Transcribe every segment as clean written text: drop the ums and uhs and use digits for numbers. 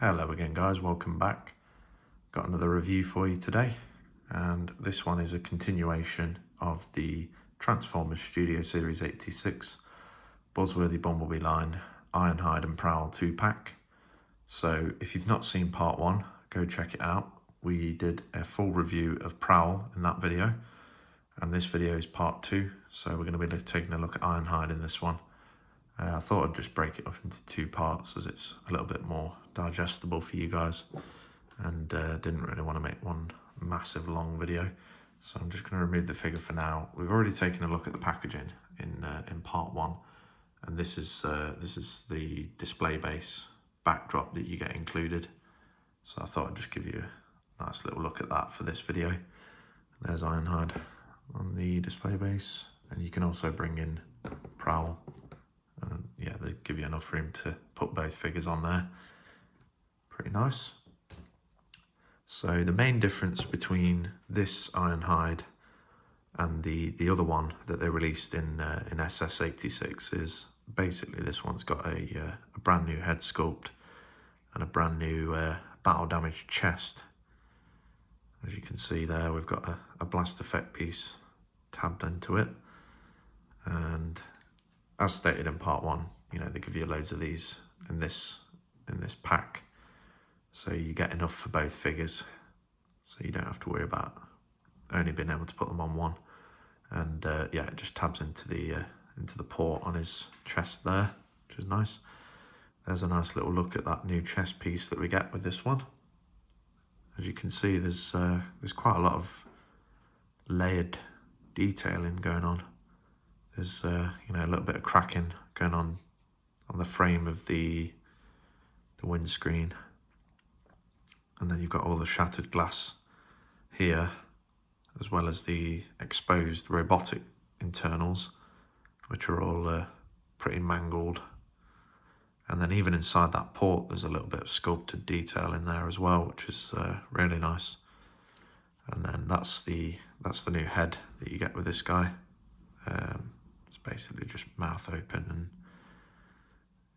Hello again guys, welcome back. Got another review for you today, and this one is a continuation of the Transformers Studio Series 86 Buzzworthy Bumblebee line Ironhide and Prowl 2-pack. So if you've not seen part 1, go check it out. We did a full review of Prowl in that video, and this video is part 2, so we're going to be taking a look at Ironhide in this one. I thought I'd just break it up into 2 parts as it's a little bit more digestible for you guys, and didn't really want to make one massive long video, so I'm just going to remove the figure for now. We've already taken a look at the packaging in part 1, and this is the display base backdrop that you get included, so I thought I'd just give you a nice little look at that for this video. There's Ironhide on the display base, and you can also bring in Prowl. Yeah, they give you enough room to put both figures on there. Pretty nice. So the main difference between this Ironhide and the other one that they released in SS86 is basically this one's got a brand new head sculpt and a brand new battle damaged chest. As you can see there, we've got a blast effect piece tabbed into it, and as stated in part 1, you know, they give you loads of these in this pack, so you get enough for both figures, so you don't have to worry about only being able to put them on one. And yeah, it just tabs into the port on his chest there, which is nice. There's a nice little look at that new chest piece that we get with this one. As you can see, there's quite a lot of layered detailing going on. There's you know, a little bit of cracking going on the frame of the windscreen, and then you've got all the shattered glass here, as well as the exposed robotic internals, which are all pretty mangled. And then even inside that port, there's a little bit of sculpted detail in there as well, which is really nice. And then that's the new head that you get with this guy. It's basically just mouth open, and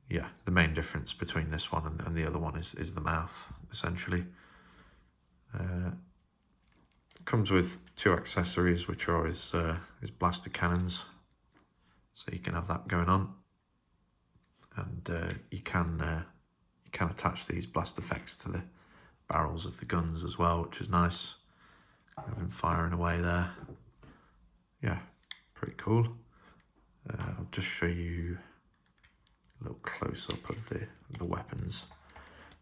yeah, the main difference between this one and the other one is the mouth, essentially. It comes with 2 accessories, which are his blaster cannons, so you can have that going on, and you can attach these blast effects to the barrels of the guns as well, which is nice. Have him firing away there. Yeah, pretty cool. I'll just show you a little close-up of the weapons.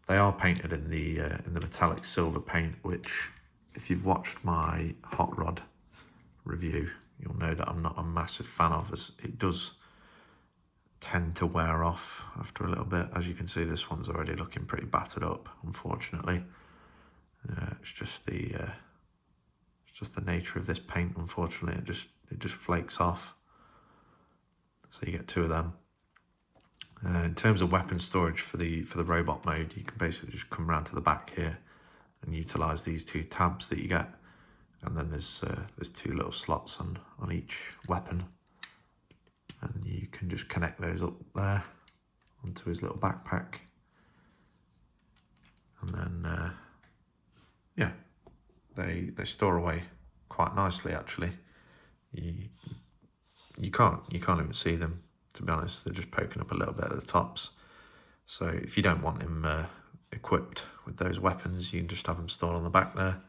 They are painted in the metallic silver paint, which, if you've watched my hot rod review, you'll know that I'm not a massive fan of, as it does tend to wear off after a little bit. As you can see, this one's already looking pretty battered up, unfortunately. It's just the nature of this paint, unfortunately. It just flakes off. So you get 2 of them. In terms of weapon storage for the robot mode, you can basically just come around to the back here and utilize these 2 tabs that you get, and then there's 2 little slots on each weapon, and you can just connect those up there onto his little backpack, and then yeah, they store away quite nicely, actually. You can't even see them, to be honest. They're just poking up a little bit at the tops. So if you don't want him equipped with those weapons, you can just have them stored on the back there.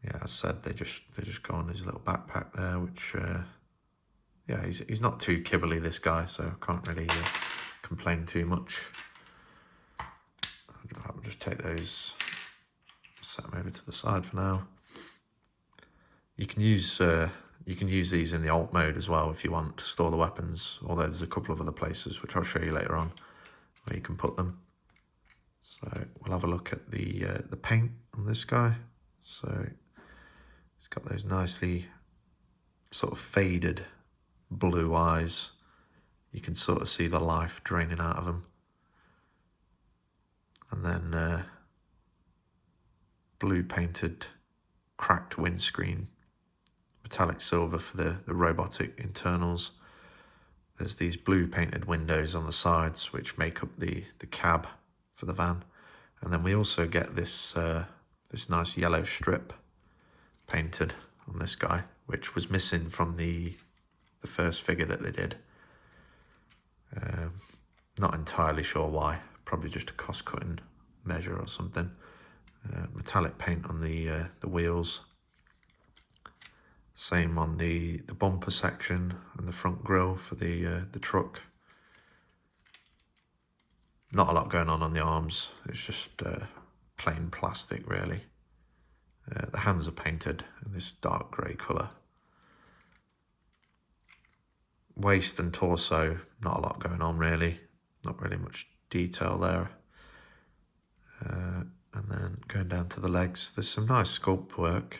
Yeah, as I said, they just go on his little backpack there, which yeah, he's not too kibbly, this guy, so I can't really complain too much. I'll just take those, set them over to the side for now. You can use these in the alt mode as well if you want to store the weapons, although there's a couple of other places which I'll show you later on where you can put them. So we'll have a look at the paint on this guy. So he's got those nicely sort of faded blue eyes. You can sort of see the life draining out of them. And then blue painted cracked windscreen, metallic silver for the robotic internals. There's these blue painted windows on the sides which make up the cab for the van, And then we also get this this nice yellow strip painted on this guy, which was missing from the first figure that they did. Not entirely sure why, probably just a cost-cutting measure or something. Metallic paint on the wheels. Same on the bumper section and the front grille for the truck. Not a lot going on the arms, it's just plain plastic really. The hands are painted in this dark grey colour. Waist and torso, not a lot going on really, not really much detail there. And then going down to the legs, there's some nice sculpt work,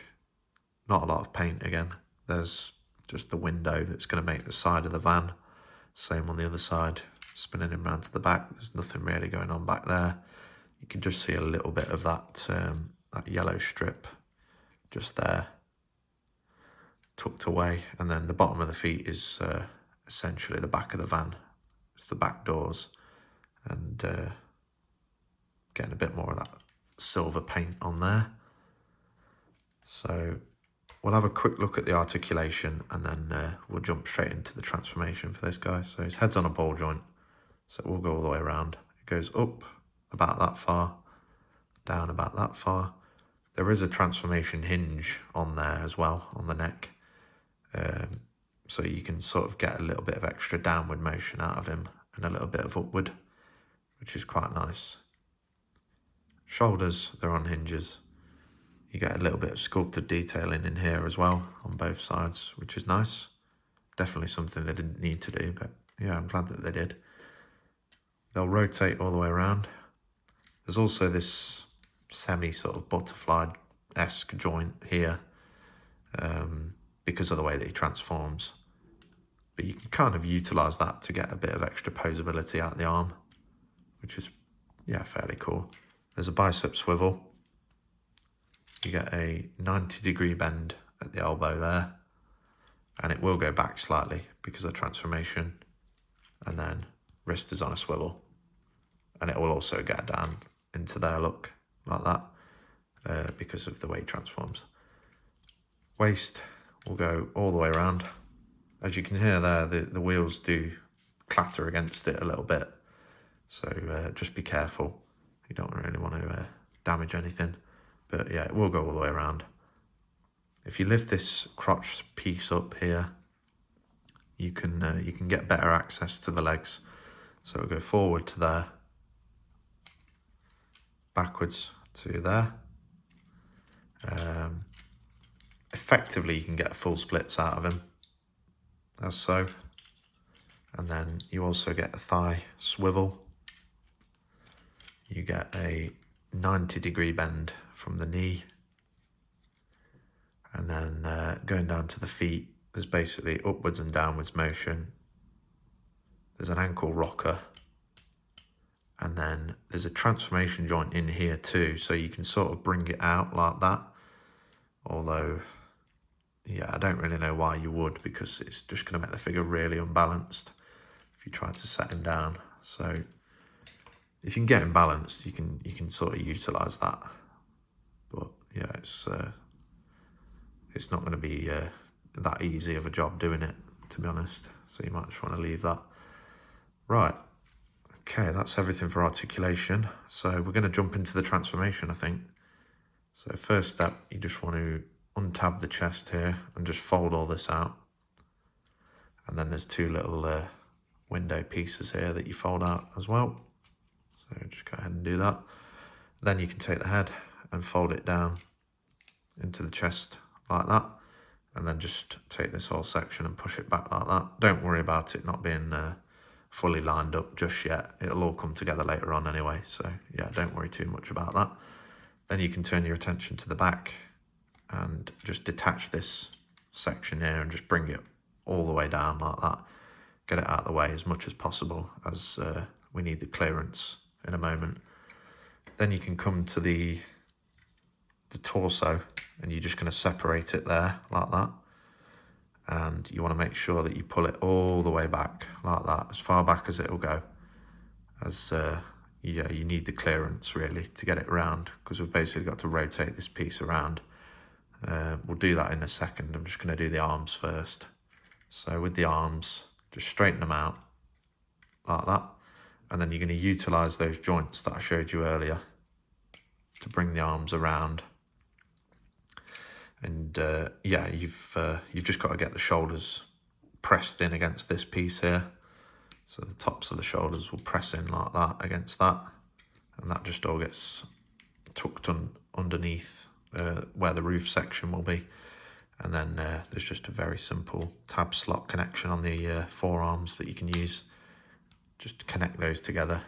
not a lot of paint again. There's just the window that's going to make the side of the van. Same on the other side, spinning him round to the back. There's nothing really going on back there. You can just see a little bit of that that yellow strip just there, tucked away. And then the bottom of the feet is essentially the back of the van. It's the back doors, and getting a bit more of that silver paint on there. So we'll have a quick look at the articulation, and then we'll jump straight into the transformation for this guy. So his head's on a ball joint, so we'll go all the way around. It goes up about that far, down about that far. There is a transformation hinge on there as well, on the neck. So you can sort of get a little bit of extra downward motion out of him and a little bit of upward, which is quite nice. Shoulders, they're on hinges. You get a little bit of sculpted detailing in here as well on both sides, which is nice. Definitely something they didn't need to do, but yeah, I'm glad that they did. They'll rotate all the way around. There's also this semi sort of butterfly-esque joint here because of the way that he transforms. But you can kind of utilise that to get a bit of extra posability out of the arm, which is, yeah, fairly cool. There's a bicep swivel. You get a 90-degree bend at the elbow there, and it will go back slightly because of transformation. And then wrist is on a swivel, and it will also get down into there, look, like that, because of the way it transforms. Waist will go all the way around. As you can hear there, the wheels do clatter against it a little bit, so just be careful. You don't really want to damage anything. But yeah, it will go all the way around. If you lift this crotch piece up here, you can get better access to the legs. So we'll go forward to there, backwards to there. Effectively, you can get full splits out of him, as so. And then you also get a thigh swivel. You get a 90-degree bend from the knee, and then going down to the feet, there's basically upwards and downwards motion. There's an ankle rocker, and then there's a transformation joint in here too, so you can sort of bring it out like that. Although, yeah, I don't really know why you would, because it's just going to make the figure really unbalanced if you try to set him down. So if you can get him balanced, you can sort of utilise that. But yeah, it's not going to be that easy of a job doing it, to be honest. So you might just want to leave that. Right. Okay, that's everything for articulation. So we're going to jump into the transformation, I think. So first step, you just want to untab the chest here and just fold all this out. And then there's two little window pieces here that you fold out as well. So just go ahead and do that. Then you can take the head and fold it down into the chest like that, and then just take this whole section and push it back like that. Don't worry about it not being fully lined up just yet. It'll all come together later on anyway, so yeah, don't worry too much about that. Then you can turn your attention to the back and just detach this section here and just bring it all the way down like that. Get it out of the way as much as possible, as we need the clearance in a moment. Then you can come to the torso, and you're just going to separate it there like that, and you want to make sure that you pull it all the way back like that, as far back as it will go, as you need the clearance really to get it round, because we've basically got to rotate this piece around. We'll do that in a second. I'm just going to do the arms first. So with the arms, just straighten them out like that, and then you're going to utilize those joints that I showed you earlier to bring the arms around. And yeah, you've just got to get the shoulders pressed in against this piece here. So the tops of the shoulders will press in like that against that, and that just all gets tucked underneath where the roof section will be. And then there's just a very simple tab slot connection on the forearms that you can use just to connect those together.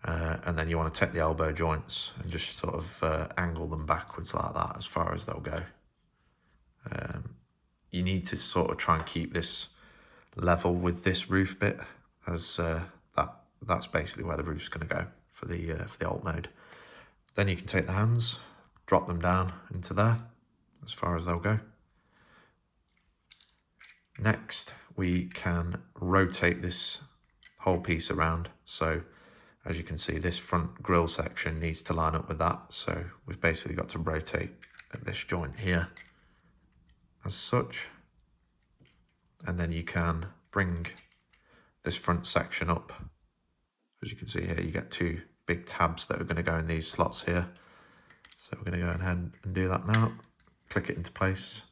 And then you want to take the elbow joints and just sort of angle them backwards like that as far as they'll go. You need to sort of try and keep this level with this roof bit, as that's basically where the roof's going to go for the alt mode. Then you can take the hands, drop them down into there as far as they'll go. Next, we can rotate this whole piece around. So as you can see, this front grille section needs to line up with that. So we've basically got to rotate at this joint here as such. And then you can bring this front section up. As you can see here, you get two big tabs that are going to go in these slots here. So we're going to go ahead and do that now. Click it into place.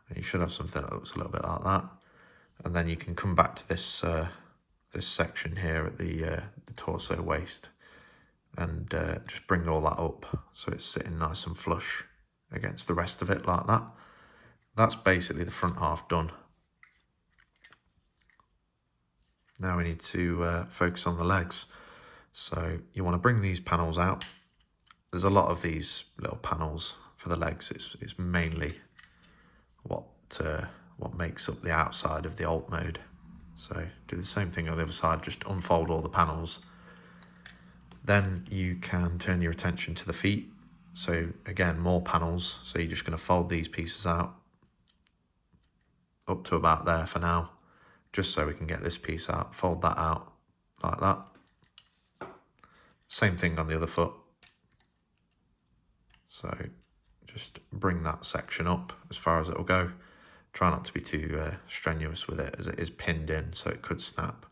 And you should have something that looks a little bit like that. And then you can come back to this this section here at the torso waist, and just bring all that up so it's sitting nice and flush against the rest of it like that. That's basically the front half done. Now we need to focus on the legs. So you want to bring these panels out. There's a lot of these little panels for the legs. It's mainly what makes up the outside of the alt mode. So do the same thing on the other side, just unfold all the panels. Then you can turn your attention to the feet. So again, more panels. So you're just going to fold these pieces out up to about there for now, just so we can get this piece out. Fold that out like that. Same thing on the other foot. So just bring that section up as far as it'll go. Try not to be too strenuous with it, as it is pinned in, so it could snap.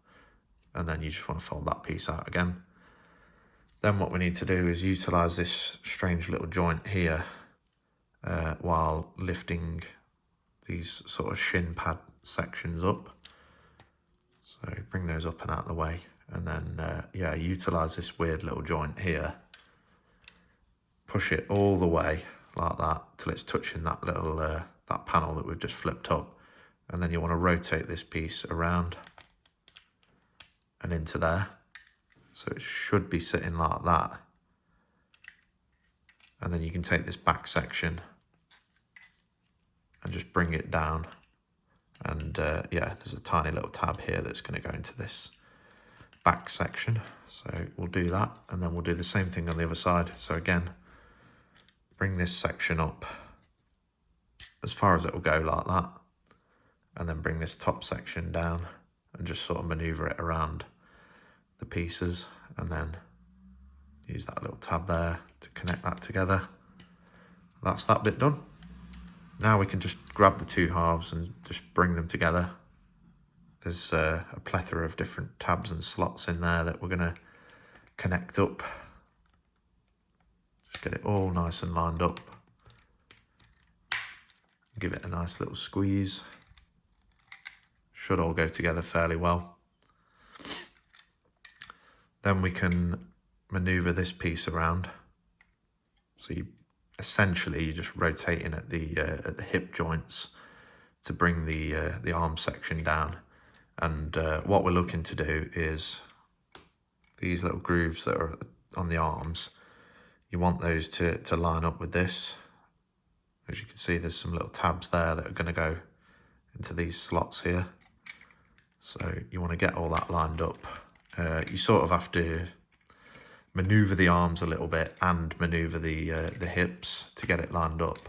And then you just want to fold that piece out again. Then what we need to do is utilize this strange little joint here while lifting these sort of shin pad sections up. So bring those up and out of the way. And then, yeah, utilize this weird little joint here. Push it all the way like that till it's touching that little that panel that we've just flipped up. And then you want to rotate this piece around and into there. So it should be sitting like that. And then you can take this back section and just bring it down. And yeah, there's a tiny little tab here that's going to go into this back section. So we'll do that, and then we'll do the same thing on the other side. So again, bring this section up as far as it will go like that, and then bring this top section down and just sort of maneuver it around the pieces, and then use that little tab there to connect that together. That's that bit done. Now we can just grab the two halves and just bring them together. There's a plethora of different tabs and slots in there that we're going to connect up. Just get it all nice and lined up. Give it a nice little squeeze. Should all go together fairly well. Then we can maneuver this piece around. So essentially you're just rotating at the hip joints to bring the arm section down. And what we're looking to do is these little grooves that are on the arms, you want those to line up with this. As you can see, there's some little tabs there that are going to go into these slots here. So you want to get all that lined up. You sort of have to maneuver the arms a little bit and maneuver the hips to get it lined up.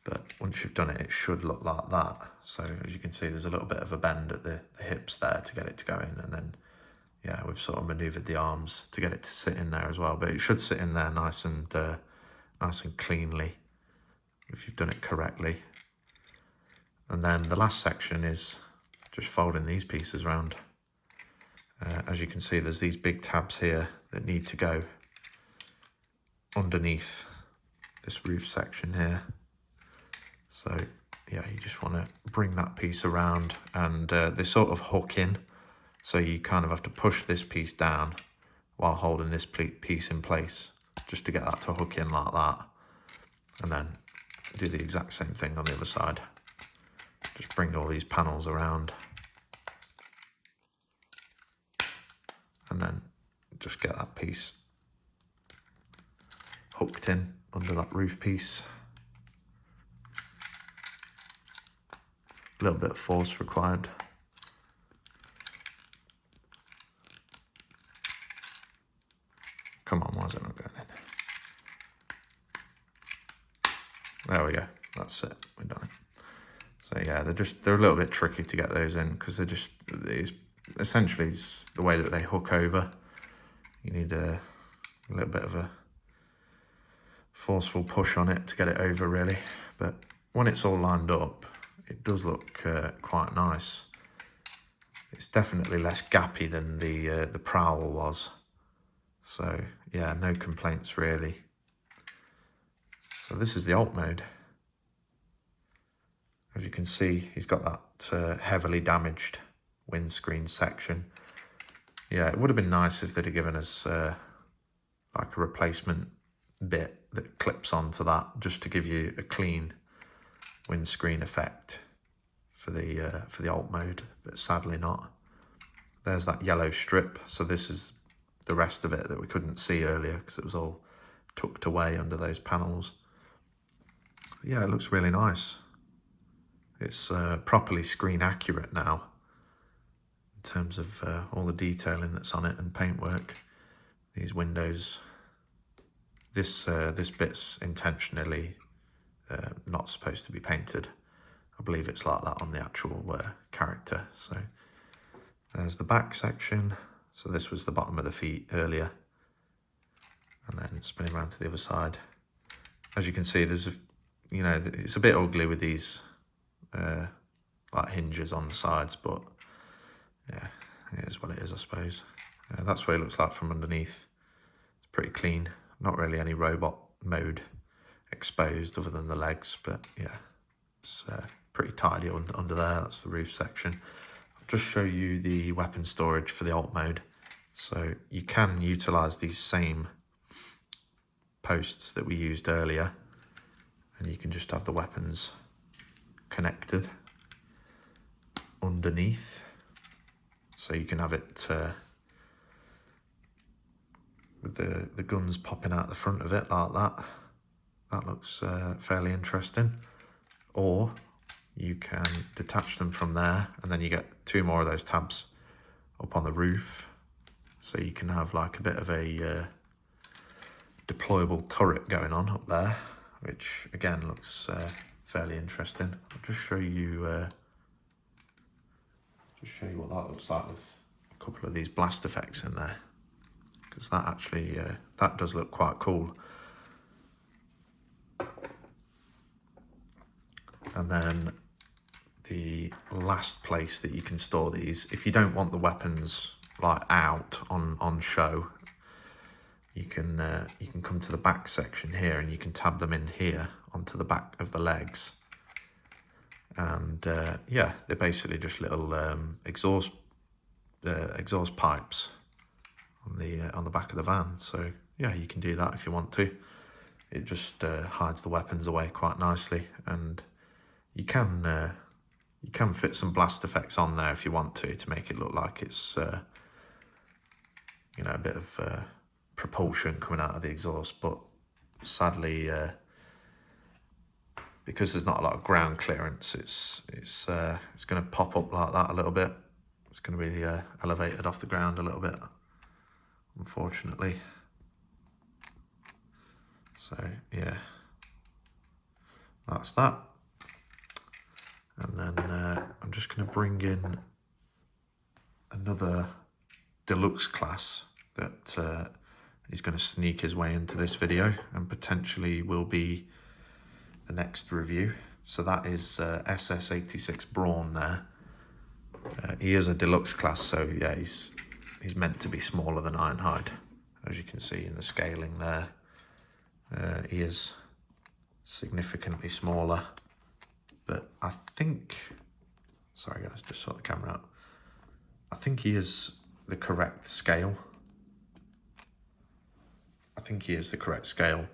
But once you've done it, it should look like that. So as you can see, there's a little bit of a bend at the hips there to get it to go in. And then, yeah, we've sort of maneuvered the arms to get it to sit in there as well, but it should sit in there nice and cleanly if you've done it correctly. And then the last section is just folding these pieces around. As you can see, there's these big tabs here that need to go underneath this roof section here. So yeah, you just want to bring that piece around, and they sort of hook in, so you kind of have to push this piece down while holding this piece in place just to get that to hook in like that, and then do the exact same thing on the other side. Just bring all these panels around and then just get that piece hooked in under that roof piece. A little bit of force required. Come on, why is it not going in? There we go, that's it, we've done it. So yeah, they're a little bit tricky to get those in, because it's essentially the way that they hook over. You need a little bit of a forceful push on it to get it over, really. But when it's all lined up, it does look quite nice. It's definitely less gappy than the PROWL was. So yeah, no complaints really. So this is the alt mode. As you can see, he's got that heavily damaged windscreen section. Yeah, it would have been nice if they'd have given us like a replacement bit that clips onto that, just to give you a clean windscreen effect for the alt mode, but sadly not. There's that yellow strip, so this is the rest of it that we couldn't see earlier because it was all tucked away under those panels. Yeah, it looks really nice. It's properly screen accurate now in terms of all the detailing that's on it and paintwork. These windows, this bit's intentionally not supposed to be painted. I believe it's like that on the actual character. So there's the back section. So this was the bottom of the feet earlier, and then spinning around to the other side. As you can see, there's it's a bit ugly with these like hinges on the sides, but yeah, it is what it is, I suppose. That's what it looks like from underneath. It's pretty clean, not really any robot mode exposed other than the legs, but yeah, it's pretty tidy under there. That's the roof section. I'll just show you the weapon storage for the alt mode. So you can utilize these same posts that we used earlier, and you can just have the weapons connected underneath, so you can have it with the guns popping out the front of it like that. That looks fairly interesting. Or you can detach them from there, and then you get two more of those tabs up on the roof, so you can have like a bit of a deployable turret going on up there, which again looks fairly interesting. I'll just show you what that looks like with a couple of these blast effects in there, because that actually that does look quite cool. And then the last place that you can store these, if you don't want the weapons like out on show, you can come to the back section here, and you can tab them in here onto the back of the legs. And yeah, they're basically just little exhaust pipes on the back of the van. So yeah, you can do that if you want to. It just hides the weapons away quite nicely, and you can fit some blast effects on there if you want to make it look like it's a bit of propulsion coming out of the exhaust. But sadly, because there's not a lot of ground clearance, it's going to pop up like that a little bit. It's going to be elevated off the ground a little bit, unfortunately. So yeah, that's that. And then I'm just going to bring in another deluxe class that is going to sneak his way into this video and potentially will be the next review. So that is SS86 Brawn there. He is a deluxe class, so yeah, he's meant to be smaller than Ironhide, as you can see in the scaling there. He is significantly smaller, but I think, sorry guys, just sort the camera out. I think he is the correct scale. I think he is the correct scale.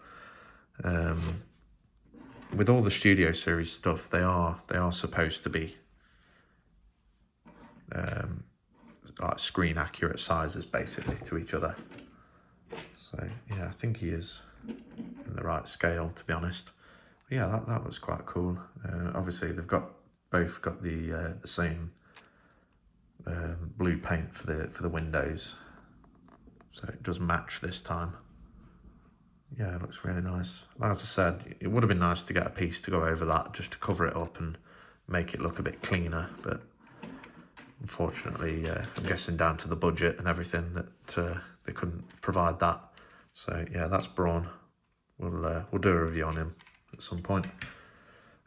With all the Studio Series stuff, they are supposed to be like screen accurate sizes basically to each other. So yeah, I think he is in the right scale, to be honest. But yeah, that looks quite cool. Obviously they've both got the same blue paint for the windows, so it does match this time. Yeah, it looks really nice. As I said, it would have been nice to get a piece to go over that, just to cover it up and make it look a bit cleaner, but unfortunately, I'm guessing down to the budget and everything that they couldn't provide that. So yeah, that's Brawn. We'll do a review on him at some point,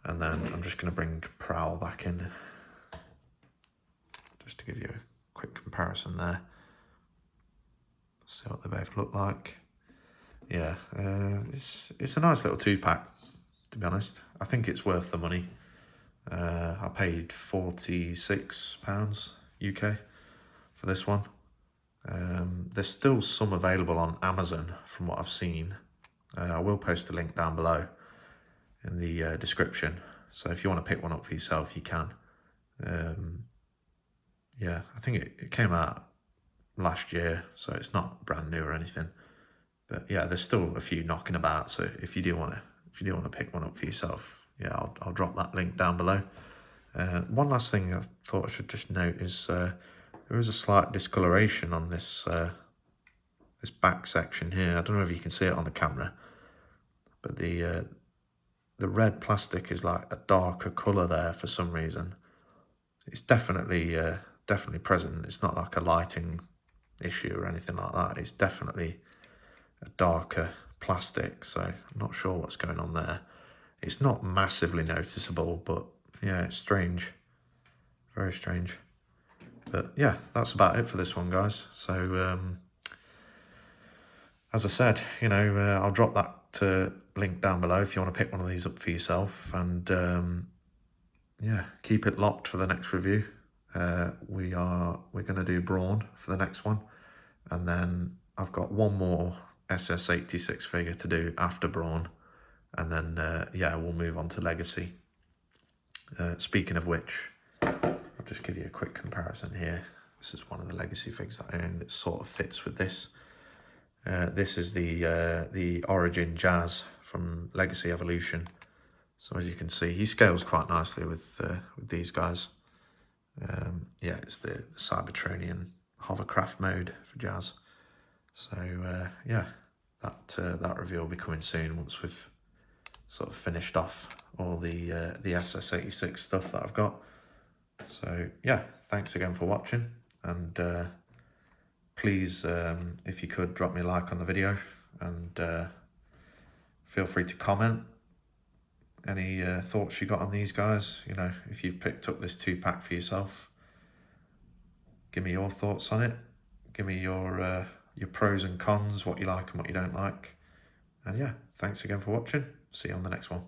and then I'm just going to bring PROWL back in, just to give you a quick comparison there. See what they both look like. Yeah, it's a nice little 2-pack, to be honest. I think it's worth the money. I paid £46 UK for this one. There's still some available on Amazon from what I've seen. I will post a link down below in the description, so if you want to pick one up for yourself, you can. Yeah, I think it came out last year, so it's not brand new or anything. But yeah, there's still a few knocking about, so if you do want to pick one up for yourself, yeah, I'll drop that link down below. One last thing I thought I should just note is there is a slight discoloration on this this back section here. I don't know if you can see it on the camera, but the red plastic is like a darker colour there for some reason. It's definitely present. It's not like a lighting issue or anything like that. It's definitely a darker plastic, so I'm not sure what's going on there. It's not massively noticeable, but yeah, it's strange, very strange. But yeah, that's about it for this one, guys. So as I said, you know, I'll drop that link down below if you want to pick one of these up for yourself, and yeah, keep it locked for the next review. We're going to do Brawn for the next one, and then I've got one more SS86 figure to do after Brawn, and then yeah, we'll move on to Legacy. Speaking of which, I'll just give you a quick comparison here. This is one of the Legacy figures that I own that sort of fits with this. This is the Origin Jazz from Legacy Evolution. So as you can see, he scales quite nicely with these guys. Yeah, it's the Cybertronian hovercraft mode for Jazz. So yeah, that review will be coming soon once we've sort of finished off all the SS86 stuff that I've got. So yeah, thanks again for watching, and please, if you could, drop me a like on the video, and feel free to comment any thoughts you got on these guys. You know, if you've picked up this 2-pack for yourself, give me your thoughts on it. Give me your pros and cons, what you like and what you don't like. And yeah, thanks again for watching. See you on the next one.